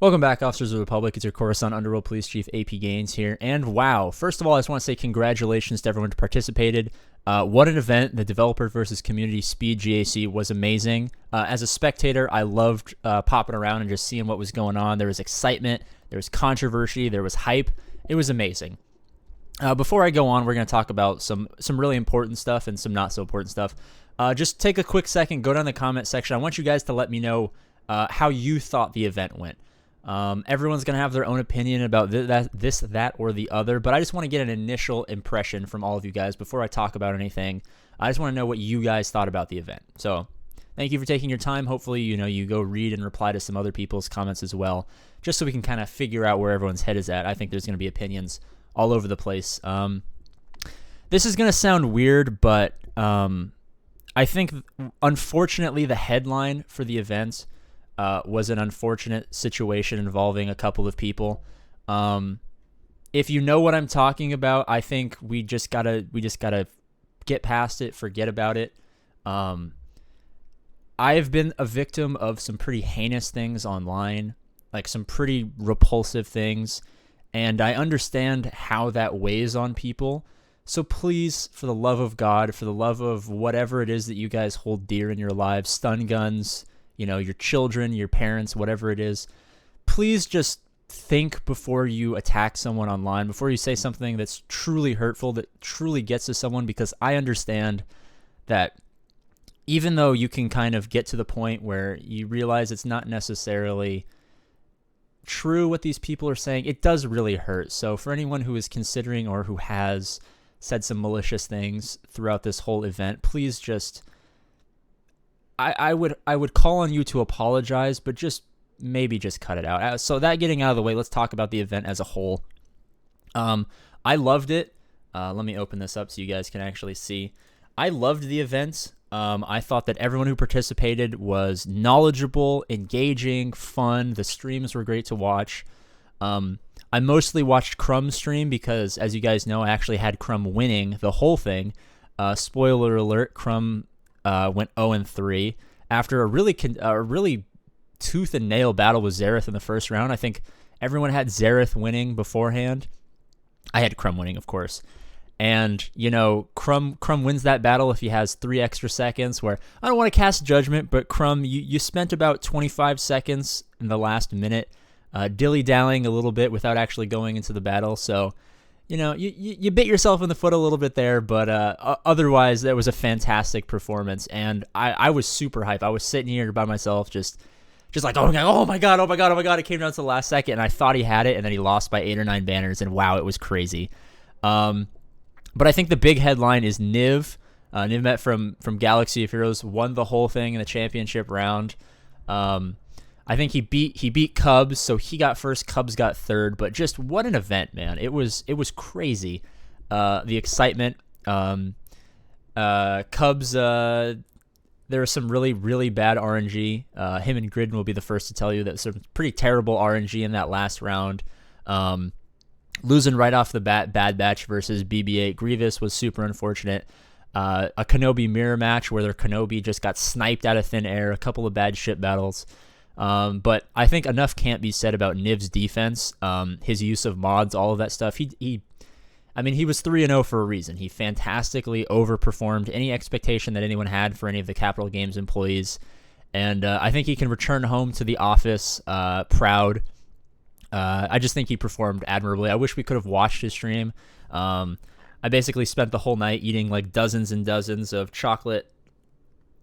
Welcome back, Officers of the Republic. It's your Coruscant Underworld Police Chief, APGAINS here. And wow, first of all, I just want to say congratulations to everyone who participated. What an event. The Developer versus Community Speed GAC was amazing. As a spectator, I loved popping around and just seeing what was going on. There was excitement, there was controversy, there was hype. It was amazing. Before I go on, we're going to talk about some really important stuff and some not so important stuff. Just take a quick second, go down in the comment section. I want you guys to let me know how you thought the event went. Everyone's going to have their own opinion about this, that, or the other, but I just want to get an initial impression from all of you guys before I talk about anything. I just want to know what you guys thought about the event. So thank you for taking your time. Hopefully, you go read and reply to some other people's comments as well, just so we can kind of figure out where everyone's head is at. I think there's going to be opinions all over the place. This is going to sound weird, but I think, unfortunately, the headline for the event was an unfortunate situation involving a couple of people. If you know what I'm talking about, I think we just gotta get past it, forget about it. I've been a victim of some pretty heinous things online, like some pretty repulsive things, and I understand how that weighs on people. So please, for the love of God, for the love of whatever it is that you guys hold dear in your lives, stun guns, your children, your parents, whatever it is, please just think before you attack someone online, before you say something that's truly hurtful, that truly gets to someone, because I understand that even though you can kind of get to the point where you realize it's not necessarily true what these people are saying, it does really hurt. So for anyone who is considering or who has said some malicious things throughout this whole event, please just... I would call on you to apologize, but maybe just cut it out. So that getting out of the way, let's talk about the event as a whole. I loved it. Let me open this up so you guys can actually see. I loved the event. I thought that everyone who participated was knowledgeable, engaging, fun. The streams were great to watch. I mostly watched Crumb's stream because, as you guys know, I actually had Crumb winning the whole thing. Spoiler alert, Crumb went 0-3 after a really tooth and nail battle with Zareth in the first round. I think everyone had Zareth winning beforehand. I had Crumb winning, of course. And, Crumb wins that battle if he has 3 extra seconds, where I don't want to cast judgment, but Crumb, you spent about 25 seconds in the last minute dilly-dallying a little bit without actually going into the battle. So, you bit yourself in the foot a little bit there, but otherwise, that was a fantastic performance, and I was super hyped. I was sitting here by myself, just like, oh my god! It came down to the last second, and I thought he had it, and then he lost by 8 or 9 banners, and wow, it was crazy. But I think the big headline is Niv. Niv from Galaxy of Heroes won the whole thing in the championship round. I think he beat Cubs, so he got first, Cubs got third, but just what an event, man. It was crazy. The excitement. Cubs, there was some really, really bad RNG. Him and Gridden will be the first to tell you that some pretty terrible RNG in that last round. Losing right off the bat, Bad Batch versus BB-8 Grievous was super unfortunate. A Kenobi mirror match where their Kenobi just got sniped out of thin air, a couple of bad ship battles. But I think enough can't be said about Niv's defense, his use of mods, all of that stuff. He was 3-0 for a reason. He fantastically overperformed any expectation that anyone had for any of the Capital Games employees. And I think he can return home to the office proud. I just think he performed admirably. I wish we could have watched his stream. I basically spent the whole night eating like dozens and dozens of chocolate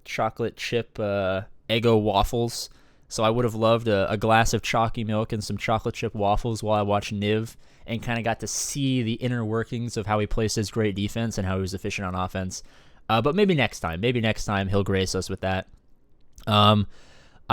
chip Eggo waffles. So I would have loved a glass of chalky milk and some chocolate chip waffles while I watched Niv, and kind of got to see the inner workings of how he plays his great defense and how he was efficient on offense. But maybe next time he'll grace us with that. I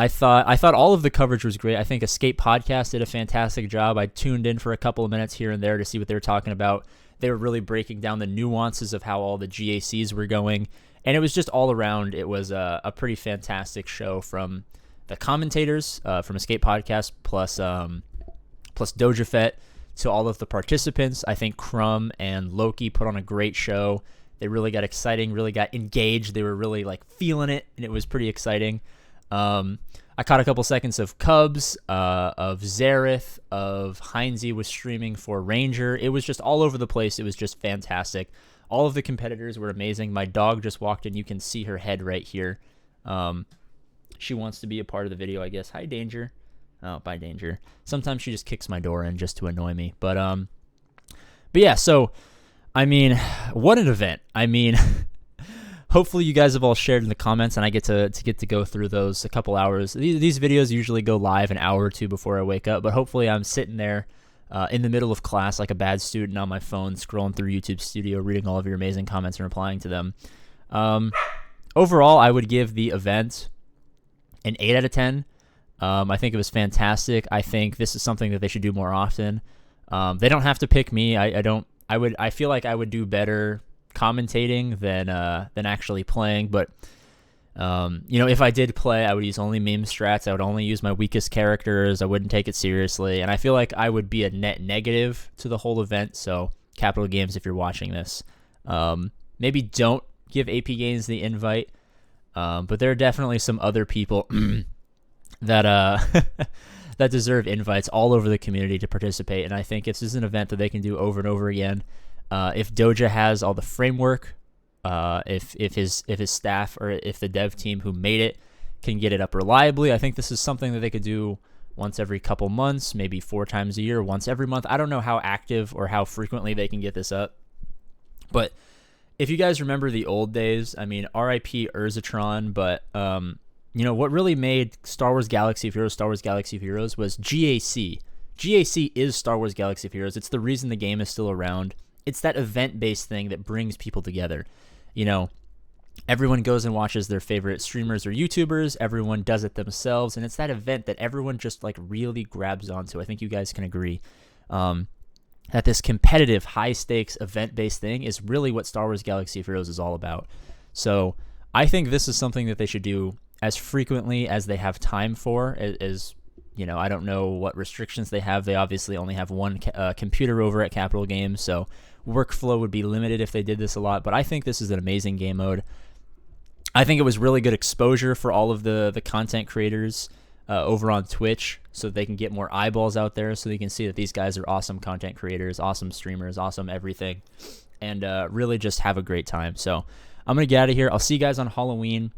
thought all of the coverage was great. I think Escape Podcast did a fantastic job. I tuned in for a couple of minutes here and there to see what they were talking about. They were really breaking down the nuances of how all the GACs were going, and it was just all around. It was a pretty fantastic show from the commentators from Escape Podcast, plus Doja Fett, to all of the participants. I think Crumb and Loki put on a great show. They really got exciting, really got engaged. They were really like feeling it, and it was pretty exciting. I caught a couple seconds of Cubs, of Zareth, of Heinze was streaming for Ranger. It was just all over the place. It was just fantastic. All of the competitors were amazing. My dog just walked in. You can see her head right here. She wants to be a part of the video, I guess. Hi, Danger. Oh, bye, Danger. Sometimes she just kicks my door in just to annoy me. But yeah, so, I mean, what an event. I mean, hopefully you guys have all shared in the comments, and I get to go through those a couple hours. These videos usually go live an hour or two before I wake up, but hopefully I'm sitting there in the middle of class like a bad student on my phone, scrolling through YouTube Studio, reading all of your amazing comments and replying to them. Overall, I would give the event an 8 out of 10. I think it was fantastic. I think this is something that they should do more often. They don't have to pick me. I feel like I would do better commentating than actually playing, but you know, if I did play, I would use only meme strats. I would only use my weakest characters. I wouldn't take it seriously, and I feel like I would be a net negative to the whole event. So Capital Games, if you're watching this, maybe don't give APGAINS the invite, but there are definitely some other people that that deserve invites all over the community to participate, and I think this is an event that they can do over and over again. If Doja has all the framework, if his staff or if the dev team who made it can get it up reliably, I think this is something that they could do once every couple months, maybe 4 times a year, once every month. I don't know how active or how frequently they can get this up, but if you guys remember the old days, I mean, RIP Urzatron, but you know, what really made Star Wars Galaxy of Heroes Star Wars Galaxy of Heroes was GAC. GAC is Star Wars Galaxy of Heroes. It's the reason the game is still around. It's that event-based thing that brings people together. You know, everyone goes and watches their favorite streamers or YouTubers. Everyone does it themselves, and it's that event that everyone just like really grabs onto. I think you guys can agree that this competitive, high-stakes, event-based thing is really what Star Wars Galaxy of Heroes is all about. So I think this is something that they should do as frequently as they have time for. As you know, I don't know what restrictions they have. They obviously only have one computer over at Capital Games, so workflow would be limited if they did this a lot. But I think this is an amazing game mode. I think it was really good exposure for all of the content creators over on Twitch, so they can get more eyeballs out there, so they can see that these guys are awesome content creators, awesome streamers, awesome everything, and really just have a great time. So I'm going to get out of here. I'll see you guys on Halloween.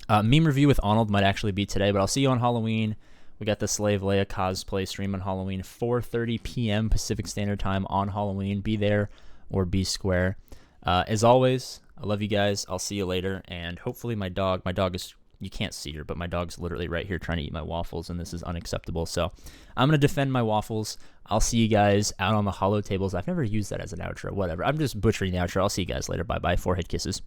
Meme review with Arnold might actually be today, but I'll see you on Halloween. We got the Slave Leia cosplay stream on Halloween, 4:30 p.m. Pacific Standard Time on Halloween. Be there or be square. As always, I love you guys. I'll see you later. And hopefully my dog is, you can't see her, but my dog's literally right here trying to eat my waffles, and this is unacceptable. So I'm going to defend my waffles. I'll see you guys out on the hollow tables. I've never used that as an outro. Whatever. I'm just butchering the outro. I'll see you guys later. Bye-bye. Forehead kisses.